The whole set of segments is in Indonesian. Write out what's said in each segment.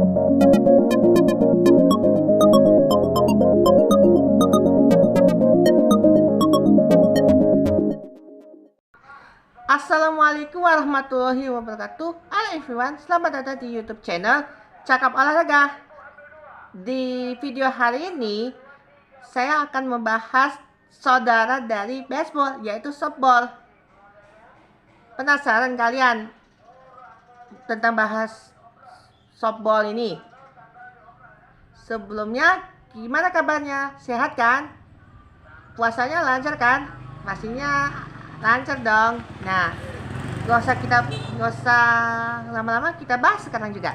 Assalamualaikum warahmatullahi wabarakatuh. Halo everyone, selamat datang di YouTube channel Cakap Olahraga. Di video hari ini saya akan membahas saudara dari baseball, yaitu softball. Penasaran kalian tentang bahas softball ini? Sebelumnya gimana kabarnya? Sehat kan? Puasanya lancar kan? Pastinya lancar dong. Nah, gak usah lama-lama, kita bahas sekarang juga.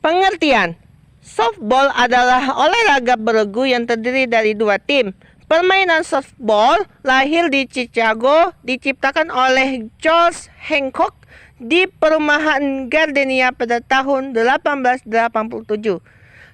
Pengertian: softball adalah olahraga beregu yang terdiri dari dua tim. Permainan softball lahir di Chicago, diciptakan oleh George Hancock di perumahan Gardenia pada tahun 1887.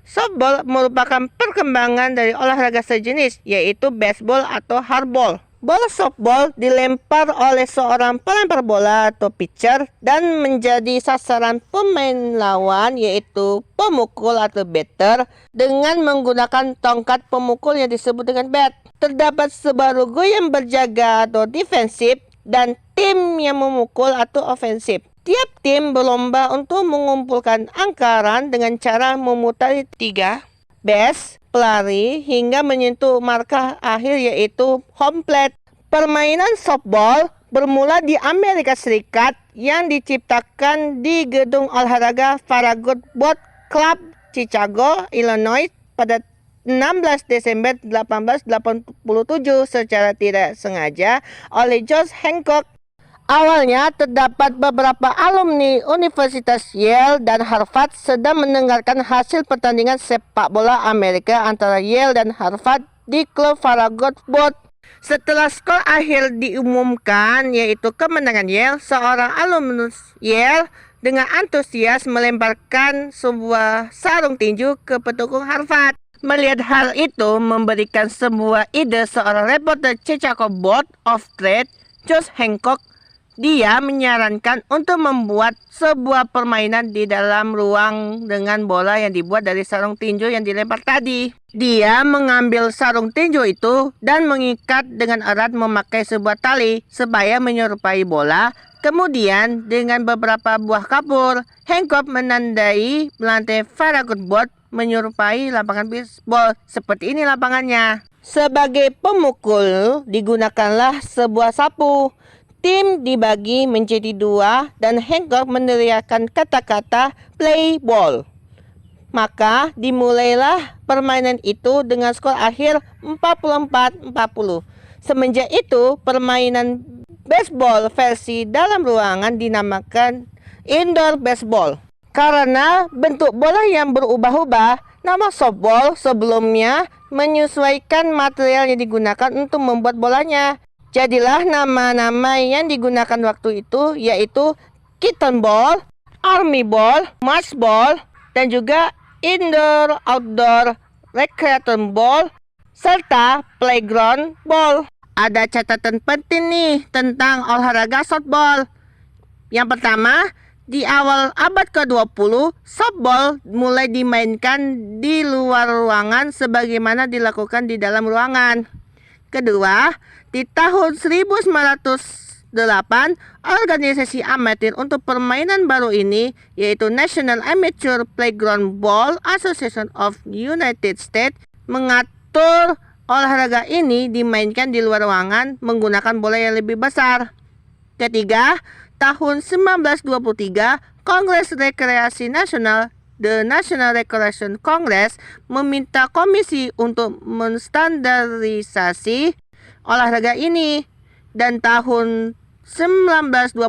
Softball merupakan perkembangan dari olahraga sejenis, yaitu baseball atau hardball. Bola softball dilempar oleh seorang pelempar bola atau pitcher dan menjadi sasaran pemain lawan, yaitu pemukul atau batter, dengan menggunakan tongkat pemukul yang disebut dengan bat. Terdapat sebuah logo yang berjaga atau defensif dan tim yang memukul atau ofensif. Tiap tim berlomba untuk mengumpulkan angkaran dengan cara memutari 3 base pelari hingga menyentuh markah akhir, yaitu home plate. Permainan softball bermula di Amerika Serikat yang diciptakan di gedung olahraga Farragut Boat Club, Chicago, Illinois pada 16 Desember 1887 secara tidak sengaja oleh George Hancock. Awalnya terdapat beberapa alumni Universitas Yale dan Harvard sedang mendengarkan hasil pertandingan sepak bola Amerika antara Yale dan Harvard di klub Farragut Boat. Setelah skor akhir diumumkan, yaitu kemenangan Yale, seorang alumnus Yale dengan antusias melemparkan sebuah sarung tinju ke pendukung Harvard. Melihat hal itu memberikan sebuah ide seorang reporter Chicago Board of Trade, George Hancock. Dia menyarankan untuk membuat sebuah permainan di dalam ruang dengan bola yang dibuat dari sarung tinju yang dilempar tadi. Dia mengambil sarung tinju itu dan mengikat dengan erat memakai sebuah tali supaya menyerupai bola. Kemudian dengan beberapa buah kapur, Hancock menandai lantai Farragut Boat menyerupai lapangan baseball. Seperti ini lapangannya. Sebagai pemukul digunakanlah sebuah sapu. Tim dibagi menjadi 2 dan Hancock meneriakkan kata-kata play ball. Maka dimulailah permainan itu dengan skor akhir 44-40. Semenjak itu permainan baseball versi dalam ruangan dinamakan indoor baseball. Karena bentuk bola yang berubah-ubah, nama softball sebelumnya menyesuaikan material yang digunakan untuk membuat bolanya. Jadilah nama-nama yang digunakan waktu itu, yaitu kitten ball, army ball, match ball, dan juga indoor outdoor recreation ball, serta playground ball. Ada catatan penting nih tentang olahraga softball. Yang pertama, di awal abad ke-20, softball mulai dimainkan di luar ruangan sebagaimana dilakukan di dalam ruangan. Kedua, di tahun 1908, organisasi amatir untuk permainan baru ini, yaitu National Amateur Playground Ball Association of United States, mengatur olahraga ini dimainkan di luar ruangan menggunakan bola yang lebih besar. Ketiga, tahun 1923, Kongres Rekreasi Nasional, The National Recreation Congress, meminta komisi untuk menstandarisasi olahraga ini, dan tahun 1926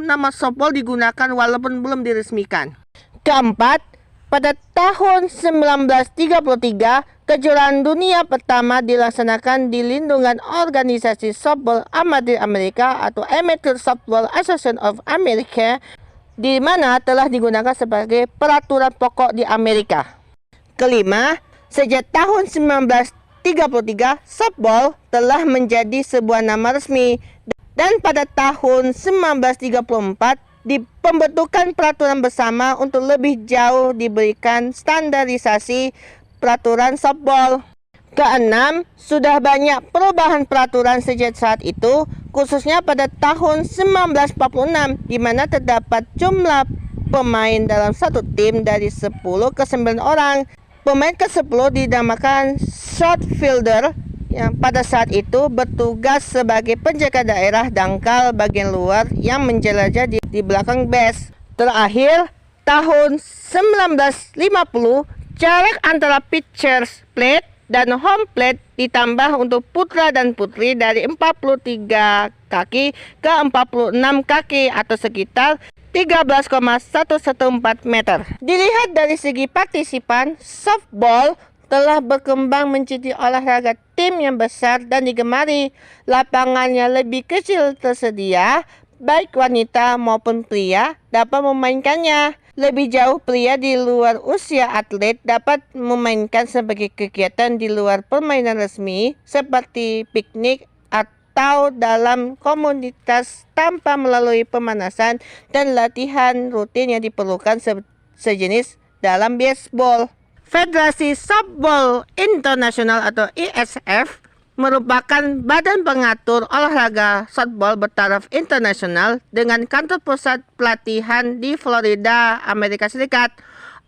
nama softball digunakan walaupun belum diresmikan. Keempat, pada tahun 1933 kejuaraan dunia pertama dilaksanakan di lindungan organisasi softball amatir Amerika atau Amateur Softball Association of America, di mana telah digunakan sebagai peraturan pokok di Amerika. Kelima, sejak tahun 1933 softball telah menjadi sebuah nama resmi, dan pada tahun 1934 Di pembentukan peraturan bersama untuk lebih jauh diberikan standarisasi peraturan softball. Keenam, sudah banyak perubahan peraturan sejak saat itu, khususnya pada tahun 1946, di mana terdapat jumlah pemain dalam satu tim dari 10 ke 9 orang. Pemain ke-10 dinamakan short fielder, yang pada saat itu bertugas sebagai penjaga daerah dangkal bagian luar yang menjelajah di belakang base. Terakhir, tahun 1950, jarak antara pitcher's plate dan home plate ditambah untuk putra dan putri dari 43 kaki ke 46 kaki atau sekitar 13,114 meter. Dilihat dari segi partisipan, softball telah berkembang menjadi olahraga tim yang besar dan digemari. Lapangannya lebih kecil tersedia, baik wanita maupun pria dapat memainkannya. Lebih jauh, pria di luar usia atlet dapat memainkan sebagai kegiatan di luar permainan resmi seperti piknik atau dalam komunitas tanpa melalui pemanasan dan latihan rutin yang diperlukan sejenis dalam baseball. Federasi Softball Internasional atau ISF merupakan badan pengatur olahraga softball bertaraf internasional dengan kantor pusat pelatihan di Florida, Amerika Serikat.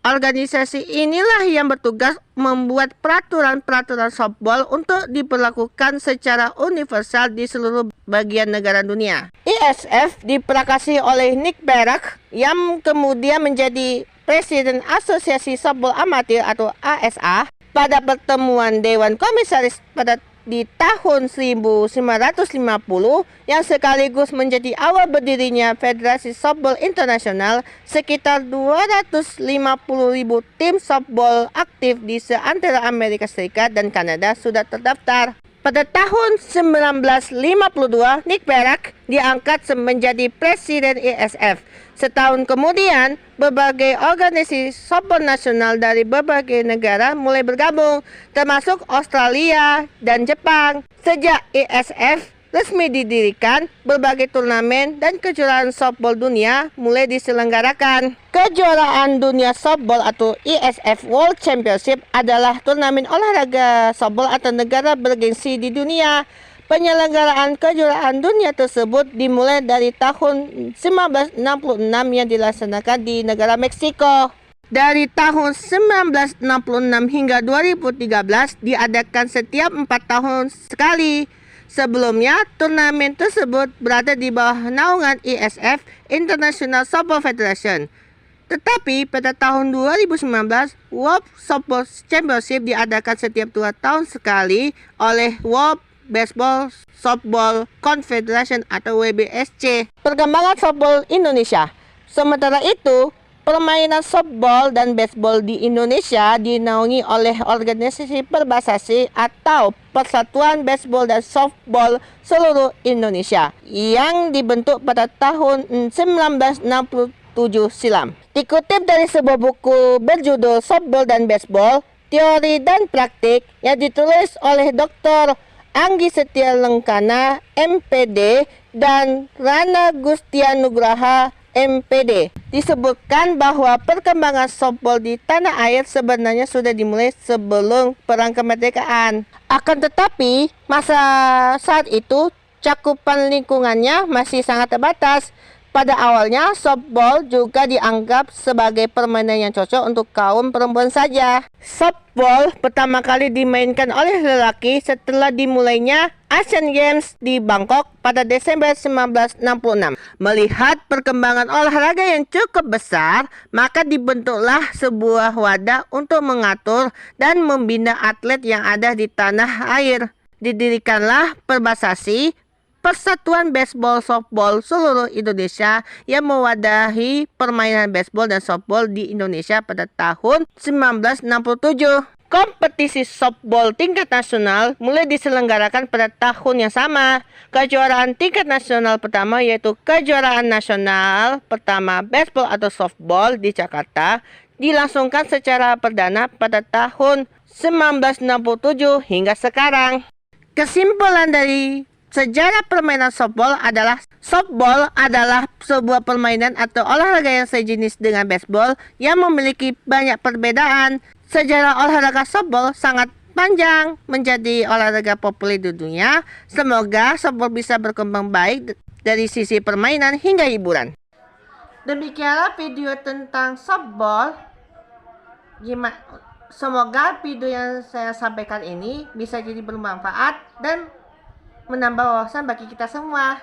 Organisasi inilah yang bertugas membuat peraturan-peraturan softball untuk diberlakukan secara universal di seluruh bagian negara dunia. ISF diperakasi oleh Nick Berach yang kemudian menjadi Presiden Asosiasi Softball Amatir atau ASA pada pertemuan Dewan Komisaris di tahun 1950 yang sekaligus menjadi awal berdirinya Federasi Softball Internasional. Sekitar 250.000 tim softball aktif di seantero Amerika Serikat dan Kanada sudah terdaftar. Pada tahun 1952, Nick Berach diangkat menjadi Presiden ISF. Setahun kemudian, berbagai organisasi softball nasional dari berbagai negara mulai bergabung, termasuk Australia dan Jepang. Sejak ISF resmi didirikan, berbagai turnamen dan kejuaraan softball dunia mulai diselenggarakan. Kejuaraan dunia softball atau ISF World Championship adalah turnamen olahraga softball atau negara bergengsi di dunia. Penyelenggaraan kejuaraan dunia tersebut dimulai dari tahun 1966 yang dilaksanakan di negara Meksiko. Dari tahun 1966 hingga 2013 diadakan setiap 4 tahun sekali. Sebelumnya, turnamen tersebut berada di bawah naungan ISF, International Softball Federation. Tetapi pada tahun 2019, World Softball Championship diadakan setiap 2 tahun sekali oleh World Baseball Softball Confederation atau WBSC. Perkembangan softball Indonesia. Sementara itu, permainan softball dan baseball di Indonesia dinaungi oleh organisasi Perbasasi atau Persatuan Baseball dan Softball Seluruh Indonesia yang dibentuk pada tahun 1967 silam. Dikutip dari sebuah buku berjudul Softball dan Baseball, Teori dan Praktik yang ditulis oleh Dr. Anggi Setia Lengkana, MPD, dan Rana Gustianugraha, MPD. Disebutkan bahwa perkembangan softball di tanah air sebenarnya sudah dimulai sebelum Perang Kemerdekaan. Akan tetapi, masa saat itu cakupan lingkungannya masih sangat terbatas. Pada awalnya, softball juga dianggap sebagai permainan yang cocok untuk kaum perempuan saja. Softball pertama kali dimainkan oleh lelaki setelah dimulainya Asian Games di Bangkok pada Desember 1966. Melihat perkembangan olahraga yang cukup besar, maka dibentuklah sebuah wadah untuk mengatur dan membina atlet yang ada di tanah air. Didirikanlah Perbasasi, Persatuan Baseball Softball Seluruh Indonesia yang mewadahi permainan baseball dan softball di Indonesia pada tahun 1967. Kompetisi softball tingkat nasional mulai diselenggarakan pada tahun yang sama. Kejuaraan tingkat nasional pertama yaitu Kejuaraan Nasional Pertama Baseball atau Softball di Jakarta dilangsungkan secara perdana pada tahun 1967 hingga sekarang. Kesimpulan dari sejarah permainan softball adalah Softball adalah sebuah permainan atau olahraga yang sejenis dengan baseball yang memiliki banyak perbedaan. Sejarah olahraga softball sangat panjang, menjadi olahraga populer di dunia. Semoga softball bisa berkembang baik dari sisi permainan hingga hiburan. Demikianlah video tentang softball. Semoga video yang saya sampaikan ini bisa jadi bermanfaat dan menambah wawasan bagi kita semua.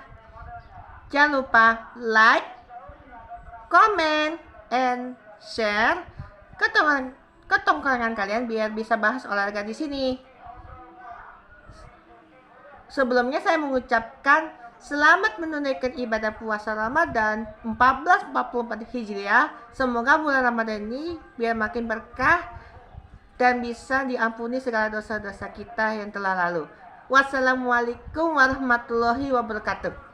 Jangan lupa like, comment, and share ke tongkrongan kalian biar bisa bahas olahraga di sini. Sebelumnya saya mengucapkan selamat menunaikan ibadah puasa Ramadan 1444 Hijriah. Semoga bulan Ramadan ini biar makin berkah dan bisa diampuni segala dosa-dosa kita yang telah lalu. Wassalamualaikum warahmatullahi wabarakatuh.